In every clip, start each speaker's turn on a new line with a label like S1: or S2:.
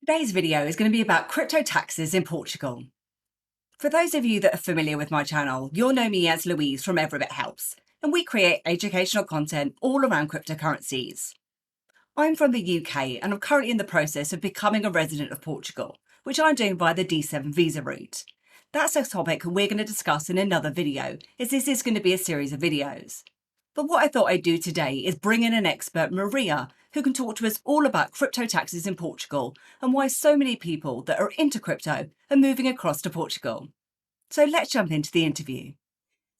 S1: Today's video is going to be about crypto taxes in Portugal. For those of you that are familiar with my channel, you'll know me as Louise from Everybit Helps, and we create educational content all around cryptocurrencies. I'm from the UK and I'm currently in the process of becoming a resident of Portugal, which I'm doing via the D7 visa route. That's a topic we're going to discuss in another video, as this is going to be a series of videos. But what I thought I'd do today is bring in an expert, Maria, who can talk to us all about crypto taxes in Portugal and why so many people that are into crypto are moving across to Portugal. So let's jump into the interview.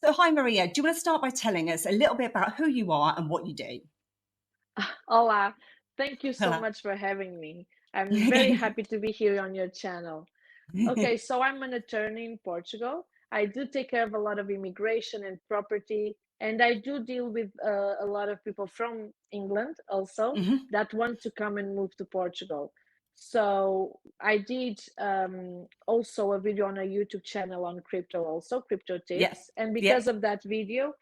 S1: So hi, Maria. Do you want to start by telling us a little bit about who you are and what you do?
S2: Hola, thank you so
S1: Hello.
S2: much for having me. I'm very happy to be here on your channel. Okay, so I'm an attorney in Portugal. I do take care of a lot of immigration and property, and I do deal with a lot of people from England also
S1: Mhm.
S2: that want to come and move to Portugal. So I did also a video on a YouTube channel on crypto, also crypto
S1: Yeah.
S2: tips. And
S1: Yeah.
S2: because of that video,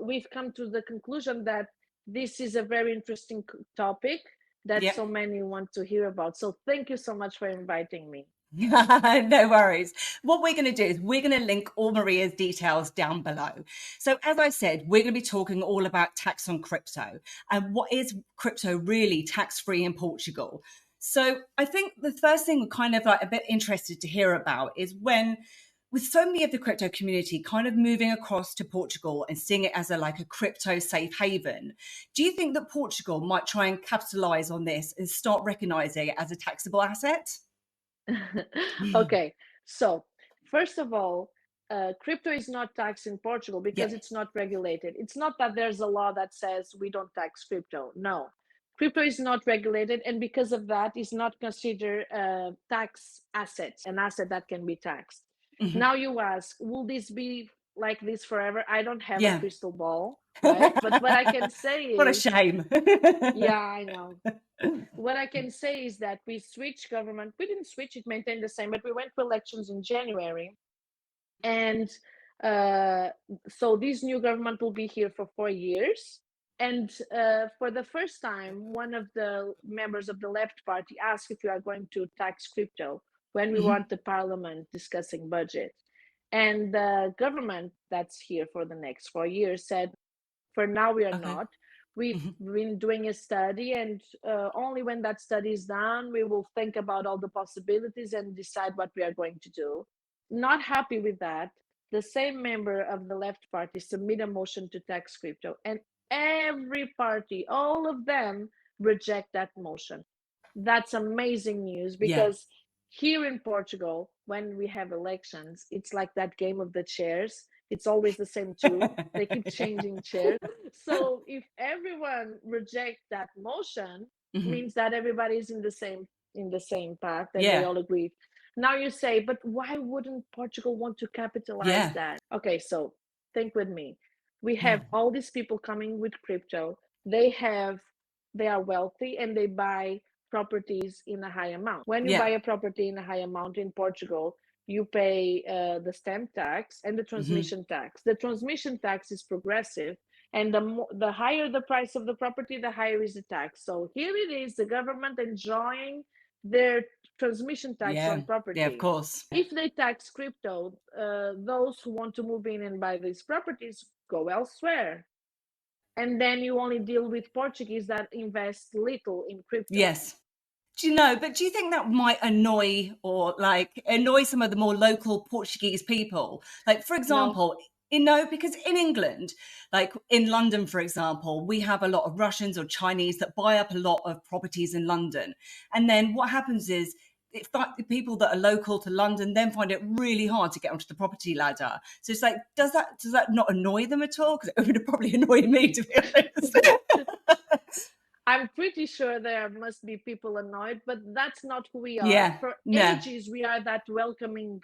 S2: we've come to the conclusion that this is a very interesting topic that
S1: Yeah.
S2: so many want to hear about. So thank you so much for inviting me.
S1: No worries. What we're going to do is we're going to link all Maria's details down below. So as I said, we're going to be talking all about tax on crypto and what is crypto really tax-free in Portugal. So I think the first thing we're kind of like a bit interested to hear about is when with so many of the crypto community kind of moving across to Portugal and seeing it as a crypto safe haven, do you think that Portugal might try and capitalize on this and start recognizing it as a taxable asset?
S2: Okay, so first of all, crypto is not taxed in Portugal
S1: Yeah.
S2: because it's not regulated. It's not that there's a law that says we don't tax crypto. No, crypto is not regulated, and because of that, is not considered a tax asset, an asset that can be taxed.
S1: Mhm.
S2: Now you ask, will this be like this forever? I don't have a
S1: Yeah.
S2: crystal ball, right? But what I can say
S1: What a
S2: is,
S1: shame.
S2: yeah, I know. What I can say is that we switched government. We didn't switch; it maintained the same. But we went for elections in January, and uh, so this new government will be here for 4 years. And for the first time, one of the members of the left party asked if we are going to tax crypto when we were
S1: Mhm.
S2: at the parliament discussing budget. And the government that's here for the next 4 years said, for now, we are
S1: Okay.
S2: not. We've
S1: Mhm.
S2: been doing a study, and only when that study is done, we will think about all the possibilities and decide what we are going to do. Not happy with that, the same member of the left party submit a motion to tax crypto, and every party, all of them, reject that motion. That's amazing news
S1: Yeah.
S2: because here in Portugal, when we have elections, it's like that game of the chairs. It's always the same two. They keep changing chairs. So if everyone rejects that motion,
S1: Mhm.
S2: means that everybody is in the same path and they
S1: Yeah.
S2: all agree. Now you say, but why wouldn't Portugal want to capitalize
S1: Yeah.
S2: that? Okay, so think with me. We have
S1: Mm.
S2: all these people coming with crypto. They are wealthy and they buy properties in a high amount. When you
S1: Yeah.
S2: buy a property in a high amount in Portugal, you pay the stamp tax and the
S1: Mhm.
S2: transmission tax. The transmission tax is progressive, and the higher the price of the property, the higher is the tax. So here it is, the government enjoying their transmission tax
S1: Yeah.
S2: on
S1: Yeah, of
S2: property.
S1: course.
S2: If they tax crypto, those who want to move in and buy these properties go elsewhere. And then you only deal with Portuguese that invest little in crypto.
S1: Yes. Do you think that might annoy or annoy some of the more local Portuguese people? Like, for
S2: No,
S1: example, because in England, like in London, for example, we have a lot of Russians or Chinese that buy up a lot of properties in London. And then what happens is it's like the people that are local to London then find it really hard to get onto the property ladder. So it's like, does that not annoy them at all? Because it would have probably annoyed me, to be honest.
S2: I'm pretty sure there must be people annoyed, but that's not who we are.
S1: Yeah.
S2: For
S1: No.
S2: ages, we are that welcoming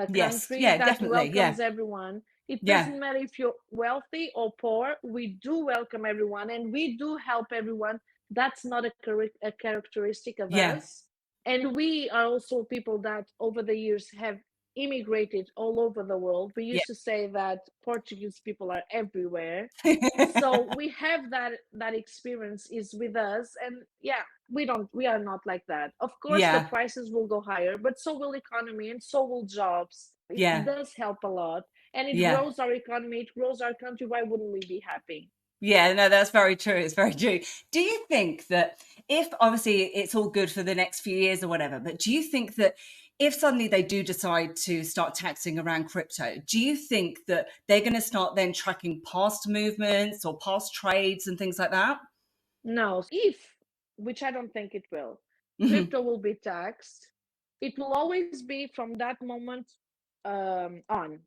S1: Yes.
S2: country
S1: Yeah,
S2: that
S1: definitely. Yeah.
S2: welcomes everyone. It
S1: Yeah.
S2: doesn't matter if you're wealthy or poor, we do welcome everyone and we do help everyone. That's not a characteristic of
S1: Yeah.
S2: us. And we are also people that over the years have immigrated all over the world. We
S1: Yeah.
S2: used to say that Portuguese people are everywhere. So we have that experience is with us, and yeah, we are not like that. Of course, the
S1: Yeah.
S2: prices will go higher, but so will economy and so will jobs. It
S1: Yeah.
S2: does help a lot, and it
S1: Yeah.
S2: grows our economy, it grows our country. Why wouldn't we be happy?
S1: Yeah, no, that's very true. It's very true. Do you think that if obviously it's all good for the next few years or whatever, but do you think that if suddenly they do decide to start taxing around crypto, do you think that they're going to start then tracking past movements or past trades and things like that?
S2: No, if, which I don't think it will,
S1: Hmm.
S2: crypto will be taxed. It will always be from that moment on.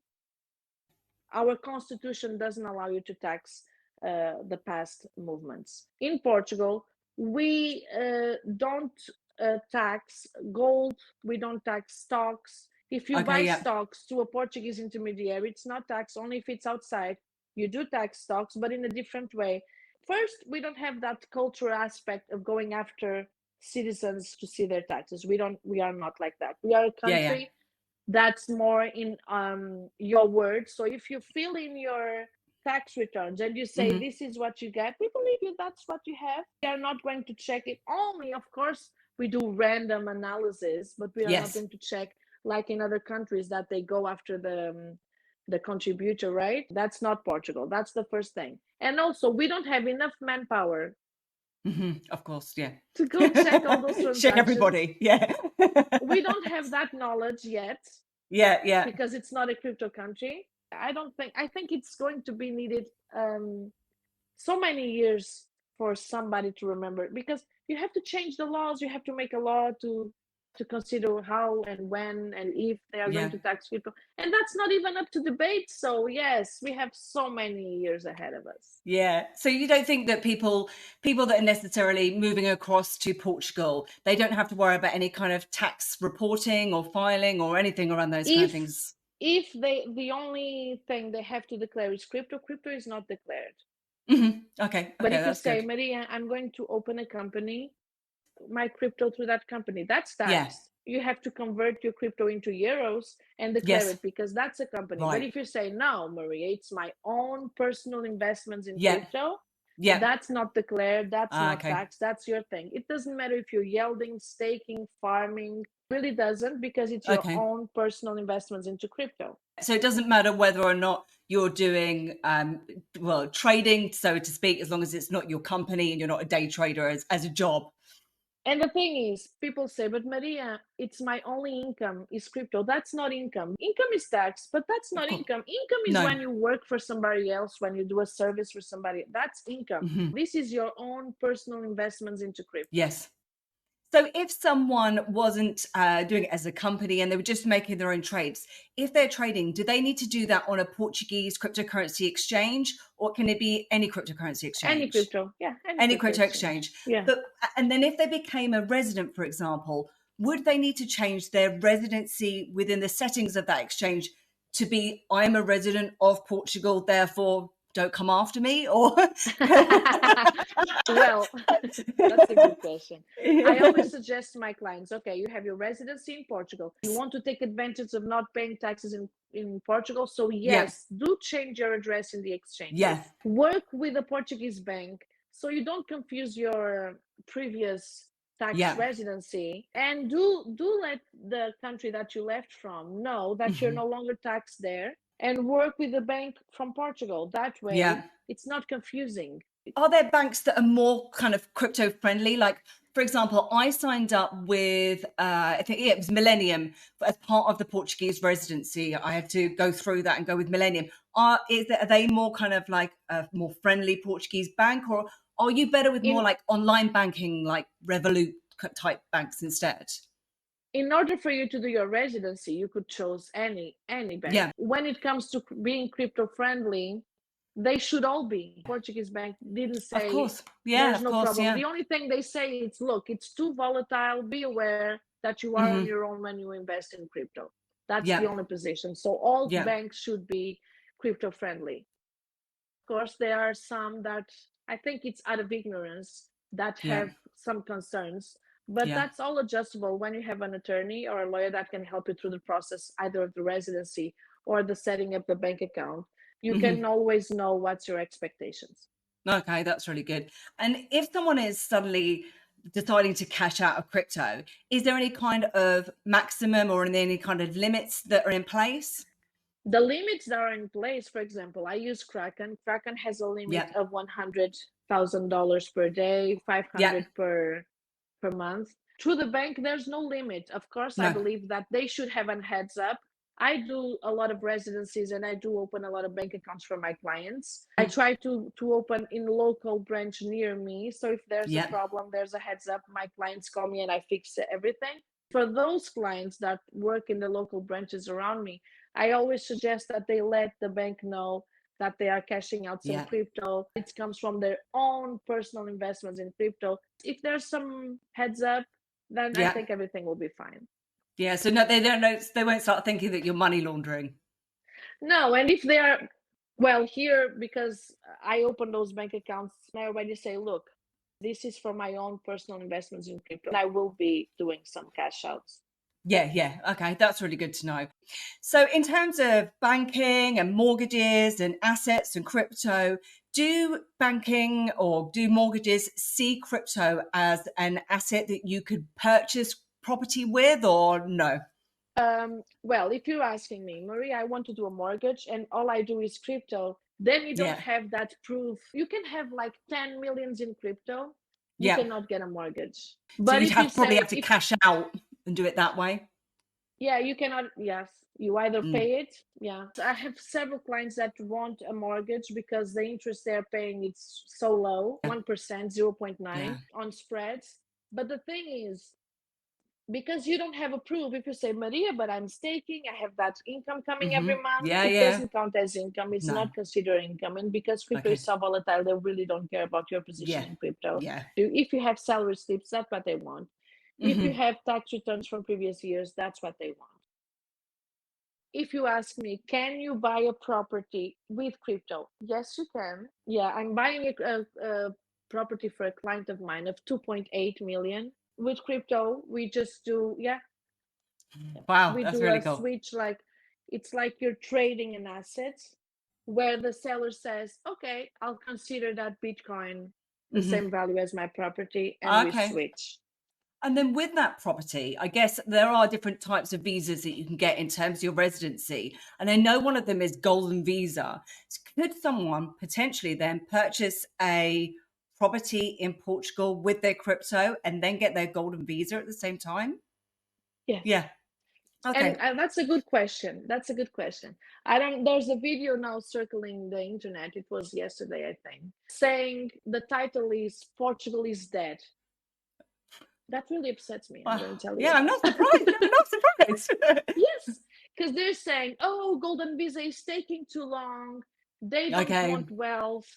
S2: Our constitution doesn't allow you to tax the past movements. In Portugal, we don't tax gold, we don't tax stocks. If you
S1: Okay,
S2: buy
S1: yeah.
S2: stocks to a Portuguese intermediary, it's not taxed only if it's outside. You do tax stocks, but in a different way. First, we don't have that cultural aspect of going after citizens to see their taxes. We are not like that. We are a
S1: Yeah, yeah.
S2: country that's more in your words. So if you fill in your tax returns and you say
S1: Hmm.
S2: this is what you get, we believe you, that's what you have. We are not going to check it only, of course we do random analysis, but we are not
S1: Yes.
S2: going to check like in other countries that they go after the contributor, right? That's not Portugal. That's the first thing. And also we don't have enough manpower
S1: Hmm. Of course, yeah.
S2: to go check all those
S1: Check
S2: transactions.
S1: everybody. Yeah.
S2: We don't have that knowledge yet
S1: Yeah, yeah.
S2: because it's not a crypto country. I think it's going to be needed so many years for somebody to remember, because you have to change the laws, you have to make a law to consider how and when and if they are going
S1: Yeah.
S2: to tax crypto. And that's not even up to debate. So yes, we have so many years ahead of us.
S1: Yeah. So you don't think that people that are necessarily moving across to Portugal, they don't have to worry about any kind of tax reporting or filing or anything around those kind of
S2: If
S1: things?
S2: the only thing they have to declare is crypto is not declared.
S1: Hmm. Okay.
S2: But
S1: Okay,
S2: if you
S1: that's
S2: say,
S1: good.
S2: Maria, I'm going to open a company, my crypto through that company, that's
S1: Yeah.
S2: taxed. You have to convert your crypto into euros and declare
S1: Yes.
S2: it because that's a company. But
S1: Right.
S2: if you say, no, Maria, it's my own personal investments in
S1: Yeah.
S2: crypto,
S1: Yeah.
S2: that's not declared, that's not
S1: Okay.
S2: taxed, that's your thing. It doesn't matter if you're yielding, staking, farming, really doesn't, because it's your
S1: Okay.
S2: own personal investments into crypto.
S1: So it doesn't matter whether or not you're doing well, trading, so to speak, as long as it's not your company and you're not a day trader as a job.
S2: And the thing is, people say, but Maria, it's my only income is crypto. That's not income. Income is tax, but that's
S1: Of
S2: not
S1: course.
S2: income. Income is
S1: No.
S2: when you work for somebody else, when you do a service for somebody. That's income.
S1: Hmm.
S2: This is your own personal investments into crypto.
S1: Yes. So if someone wasn't doing it as a company and they were just making their own trades, if they're trading, do they need to do that on a Portuguese cryptocurrency exchange, or can it be any cryptocurrency
S2: Any
S1: exchange?
S2: crypto. Yeah, any
S1: Any
S2: crypto
S1: crypto
S2: exchange.
S1: exchange.
S2: Yeah.
S1: But and then if they became a resident, for example, would they need to change their residency within the settings of that exchange to be I'm a resident of Portugal, therefore don't come after me? Or
S2: Well, that's a good question. I always suggest to my clients, okay, you have your residency in Portugal. You want to take advantage of not paying taxes in Portugal. So,
S1: yeah,
S2: yes, do change your address in the exchanges.
S1: yeah,
S2: Work with a Portuguese bank so you don't confuse your previous tax
S1: yeah.
S2: residency, and do let the country that you left from know that you're
S1: Hmm.
S2: no longer taxed there, and work with the bank from Portugal. That way
S1: Yeah.
S2: it's not confusing.
S1: Are there banks that are more kind of crypto friendly? Like, for example, I signed up with, I think yeah, it was Millennium as part of the Portuguese residency. I had to go through that and go with Millennium. Are they more kind of like a more friendly Portuguese bank, or are you better with more
S2: in
S1: like online banking, like Revolut type banks instead?
S2: in order for you to do your residency, you could choose any bank.
S1: Yeah,
S2: When it comes to being crypto friendly, they should all be. Portuguese bank didn't
S1: of
S2: say
S1: course. Yeah,
S2: there's
S1: of
S2: no
S1: course.
S2: problem.
S1: Yeah.
S2: The only thing they say is, look, it's too volatile. Be aware that you are on
S1: Hmm.
S2: your own when you invest in crypto. That's the
S1: Yeah,
S2: only position. So all
S1: yeah,
S2: banks should be crypto friendly. Of course, there are some that I think it's out of ignorance that
S1: yeah.
S2: have some concerns. But
S1: Yeah.
S2: that's all adjustable when you have an attorney or a lawyer that can help you through the process, either of the residency or the setting up the bank account. You can always know what's your expectations.
S1: Okay, that's really good. And if someone is suddenly deciding to cash out of crypto, is there any kind of maximum or any kind of limits that are in place?
S2: The limits that are in place, for example, I use Kraken. Kraken has a limit
S1: Yeah.
S2: of $100,000 per day, 500
S1: Yeah.
S2: per month. Through the bank, there's no limit. Of course, I
S1: No.
S2: believe that they should have a heads up. I do a lot of residencies and I do open a lot of bank accounts for my clients. I try to open in local branch near me. So if there's a
S1: Yeah.
S2: problem, there's a heads up. My clients call me and I fix everything. For those clients that work in the local branches around me, I always suggest that they let the bank know that they are cashing out some
S1: Yeah.
S2: crypto. It comes from their own personal investments in crypto. If there's some heads up, then I
S1: Yeah.
S2: think everything will be fine.
S1: Yeah. So no, they don't know. They won't start thinking that you're money laundering.
S2: No, and if they are, well, here, because I open those bank accounts, I already say, look, this is for my own personal investments in crypto. I will be doing some cash outs.
S1: Yeah, yeah. Okay, that's really good to know. So, in terms of banking and mortgages and assets and crypto, do banking or do mortgages see crypto as an asset that you could purchase property with, or no?
S2: Well, if you're asking me, Marie, I want to do a mortgage and all I do is crypto, then you don't
S1: Yeah,
S2: have that proof. You can have like 10 millions in crypto, you
S1: yeah.
S2: cannot get a mortgage.
S1: So
S2: But
S1: you'd
S2: if you
S1: have probably
S2: say,
S1: have to
S2: if,
S1: cash out and do it that way.
S2: yeah, you cannot, yes, you either
S1: Mm.
S2: pay it. Yeah. I have several clients that want a mortgage because the interest they're paying is so low,
S1: Yeah,
S2: 1%, 0.9
S1: yeah.
S2: on spreads. But the thing is, because you don't have a proof, if you say, Maria, but I'm staking, I have that income coming every month,
S1: Yeah,
S2: it
S1: yeah.
S2: doesn't count as income. It's
S1: No.
S2: not considered income. And because crypto
S1: Okay.
S2: is so volatile, they really don't care about your position
S1: Yeah,
S2: in crypto.
S1: yeah.
S2: If you have salary slips, that's what they want. If you
S1: Hmm.
S2: have tax returns from previous years, that's what they want. If you ask me, can you buy a property with crypto? Yes, you can. Yeah, I'm buying a property for a client of mine of 2.8 million. With crypto, we just do, yeah,
S1: Wow,
S2: we
S1: that's
S2: do
S1: really
S2: a
S1: cool.
S2: switch, like it's like you're trading an asset where the seller says, okay, I'll consider that Bitcoin the
S1: Hmm.
S2: same value as my property, and we
S1: Okay.
S2: switch.
S1: And then with that property, I guess there are different types of visas that you can get in terms of your residency. And I know one of them is golden visa. So could someone potentially then purchase a property in Portugal with their crypto and then get their golden visa at the same time?
S2: Yes.
S1: Yeah.
S2: And
S1: Okay.
S2: that's a good question. That's a good question. I don't, there's a video now circling the internet. It was yesterday, I think, saying the title is Portugal is dead. That really upsets me. I'm going to tell you
S1: Yeah, I'm not
S2: that.
S1: surprised. I'm not surprised.
S2: Yes, because they're saying, oh, golden visa is taking too long. They don't
S1: Okay.
S2: want wealth.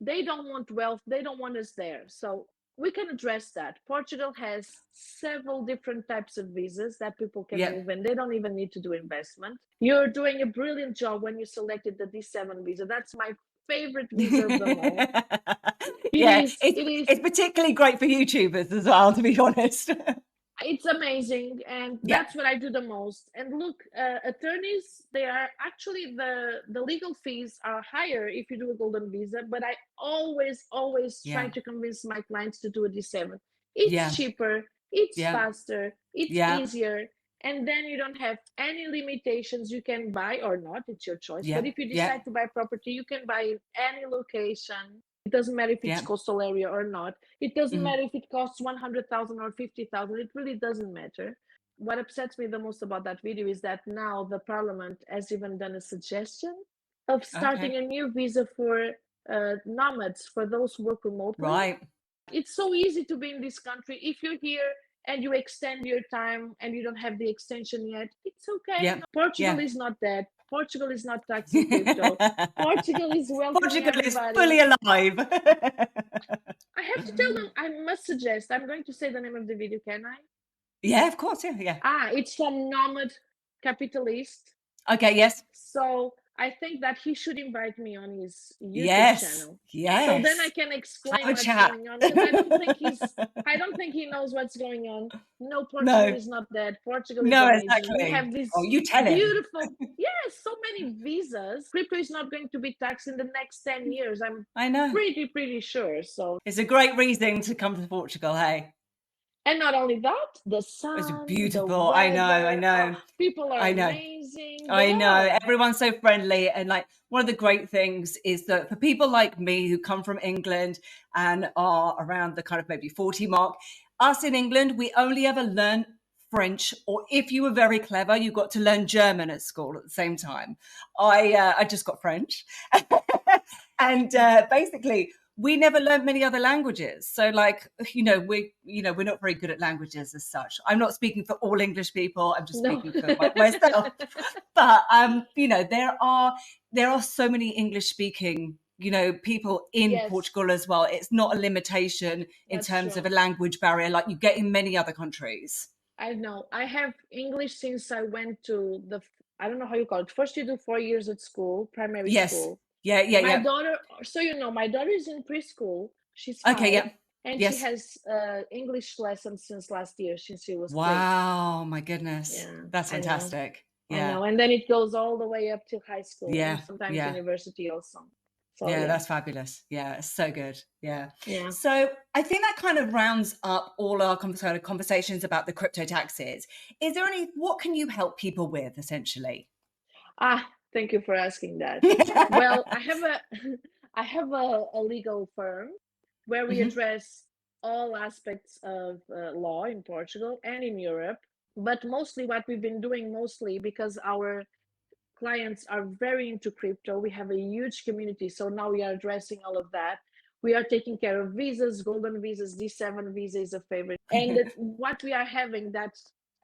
S2: They don't want wealth. They don't want us there. So we can address that. Portugal has several different types of visas that people can
S1: Yeah.
S2: move, and they don't even need to do investment. You're doing a brilliant job when you selected the D7 visa. That's my favorite visa of them all. It
S1: Yeah,
S2: is. It is.
S1: it's particularly great for YouTubers as well, to be honest.
S2: It's amazing, and
S1: Yeah.
S2: that's what I do the most. And look, attorneys, they are actually, the legal fees are higher if you do a golden visa, but I always try
S1: Yeah.
S2: to convince my clients to do a D7. It's
S1: Yeah.
S2: cheaper, it's
S1: Yeah.
S2: faster, it's
S1: Yeah.
S2: easier, and then you don't have any limitations. You can buy or not, it's your choice.
S1: Yeah.
S2: But if you
S1: Yeah.
S2: decide to buy property, you can buy in any location. It doesn't matter if it's
S1: Yeah.
S2: coastal area or not. It doesn't
S1: Mhm.
S2: matter if it costs 100,000 or 50,000. It really doesn't matter. What upsets me the most about that video is that now the parliament has even done a suggestion of starting
S1: Okay.
S2: a new visa for nomads, for those who work remotely.
S1: Right.
S2: It's so easy to be in this country. If you're here and you extend your time and you don't have the extension yet, it's okay.
S1: Yeah.
S2: Portugal
S1: Yeah.
S2: is not dead. Portugal is not taxing crypto. Portugal is welcoming
S1: Portugal is
S2: everybody.
S1: fully alive.
S2: I have to tell them, I must suggest, I'm going to say the name of the video, can I?
S1: Yeah, of course. Yeah. Yeah.
S2: Ah, it's from Nomad Capitalist.
S1: Okay. Yes.
S2: So I think that he should invite me on his YouTube
S1: Yes,
S2: channel.
S1: yes.
S2: So then I can explain
S1: Have a
S2: what's
S1: chat.
S2: going on, because I don't think he knows what's going on. No, Portugal is not dead. Portugal is
S1: No,
S2: amazing.
S1: exactly.
S2: We have this
S1: Oh, you tell him.
S2: beautiful, yes, so many visas. Crypto is not going to be taxed in the next 10 years.
S1: I know.
S2: Pretty sure. So
S1: It's a great reason to come to Portugal, hey?
S2: and not only that, the sun,
S1: It's
S2: the
S1: beautiful.
S2: weather,
S1: I know.
S2: people are
S1: I know.
S2: amazing.
S1: I know. Everyone's so friendly. And like one of the great things is that for people like me who come from England and are around the kind of maybe 40 mark, us in England, we only ever learn French, or if you were very clever, you got to learn German at school at the same time. I just got French. And basically, we never learned many other languages. So like, we're not very good at languages as such. I'm not speaking for all English people. I'm just speaking for myself. But, there are so many English speaking, people in Portugal as well. It's not a limitation in terms of a language barrier like you get in many other countries.
S2: I know. I have English since I went to I don't know how you call it. First, you do 4 years at school, primary school. My daughter, so my daughter is in preschool. She's 5.
S1: Okay, yeah.
S2: And she has English lessons since last year, since she was 3.
S1: Wow, my goodness. Yeah, that's fantastic.
S2: I know. And then it goes all the way up to high school, and sometimes university also. So,
S1: that's fabulous. Yeah, it's so good. Yeah. So I think that kind of rounds up all our conversations about the crypto taxes. Is there what can you help people with, essentially?
S2: Thank you for asking that. Well, I have a legal firm where we address all aspects of law in Portugal and in Europe, but mostly what we've been doing because our clients are very into crypto. We have a huge community, so now we are addressing all of that. We are taking care of visas, golden visas, D7 visa is a favorite. And what we are having that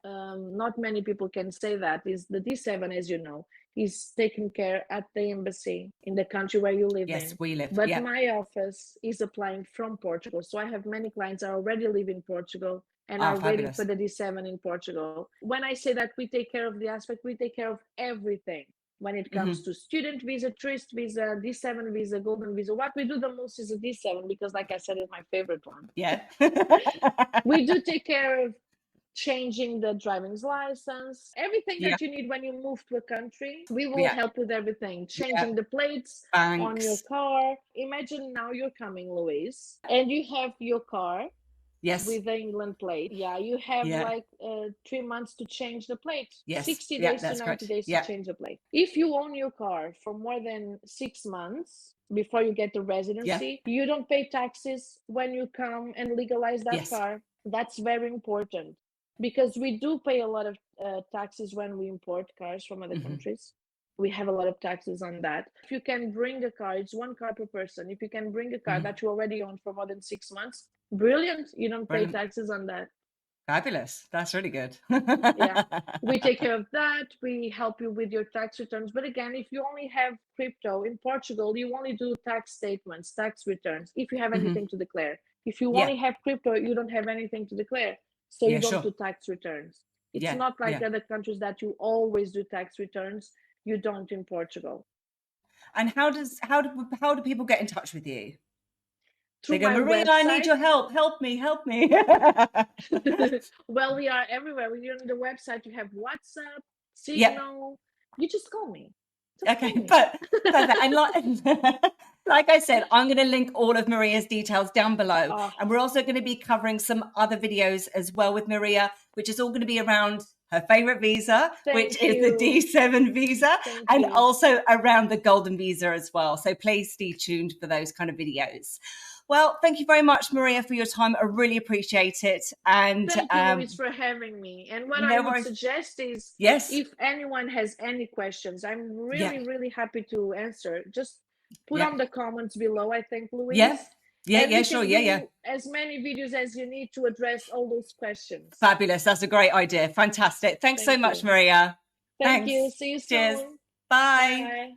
S2: not many people can say that is the D7, as you know, is taken care at the embassy in the country where you live in.
S1: Yes, we live.
S2: But my office is applying from Portugal. So I have many clients that already live in Portugal and are waiting for the D7 in Portugal. When I say that we take care of the aspect, we take care of everything. When it comes to student visa, tourist visa, D7 visa, golden visa, what we do the most is a D7 because, like I said, it's my favorite one.
S1: Yeah.
S2: We do take care of changing the driving's license, everything that you need when you move to a country. We will help with everything, changing the plates on your car. Imagine now you're coming, Louise, and you have your car with the England plate. You have like 3 months to change the plate. 60 days to 90 days to change the plate. If you own your car for more than 6 months before you get the residency, you don't pay taxes when you come and legalize that car. That's very important because we do pay a lot of taxes when we import cars from other countries. We have a lot of taxes on that. If you can bring a car, it's 1 car per person. If you can bring a car that you already own for more than 6 months, brilliant. You don't pay taxes on that.
S1: Fabulous. That's really good.
S2: We take care of that. We help you with your tax returns. But again, if you only have crypto in Portugal, you only do tax statements, tax returns, if you have anything to declare. If you only have crypto, you don't have anything to declare. So you don't do tax returns. It's not like other countries that you always do tax returns. You don't in Portugal.
S1: And how do people get in touch with you?
S2: Through
S1: they go, Maria,
S2: website.
S1: I need your help. Help me.
S2: Well, we are everywhere. We're on the website. You have WhatsApp, Signal. You just call me.
S1: But perfect. And like I said, I'm going to link all of Maria's details down below. And we're also going to be covering some other videos as well with Maria, which is all going to be around her favorite visa, which is the D7 visa, and also around the golden visa as well. So please stay tuned for those kind of videos. Well, thank you very much, Maria, for your time. I really appreciate it. And
S2: thank you, Louise, for having me. And what I would suggest is, if anyone has any questions, I'm really, really happy to answer. Just put on the comments below, I think, Louise.
S1: Sure.
S2: As many videos as you need to address all those questions.
S1: Fabulous. That's a great idea. Fantastic. Thanks so much, Maria.
S2: Thank you. See you soon.
S1: Cheers. Bye.